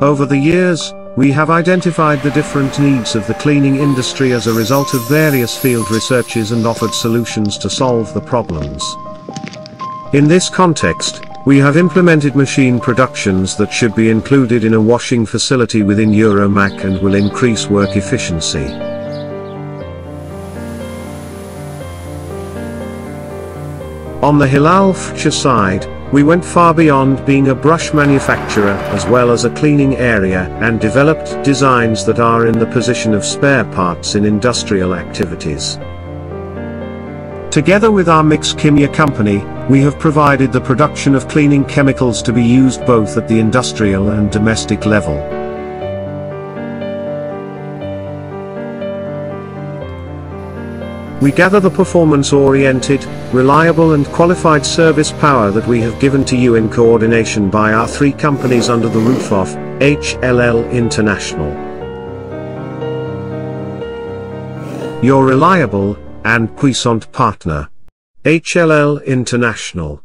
Over the years, we have identified the different needs of the cleaning industry as a result of various field researches and offered solutions to solve the problems. In this context, we have implemented machine productions that should be included in a washing facility within Euromak and will increase work efficiency. On the Hilal Firca side, we went far beyond being a brush manufacturer as well as a cleaning area and developed designs that are in the position of spare parts in industrial activities. Together with our mix Kimya company, we have provided the production of cleaning chemicals to be used both at the industrial and domestic level. We gather the performance-oriented, reliable and qualified service power that we have given to you in coordination by our 3 companies under the roof of HLL International. Your reliable and puissant partner, HLL International.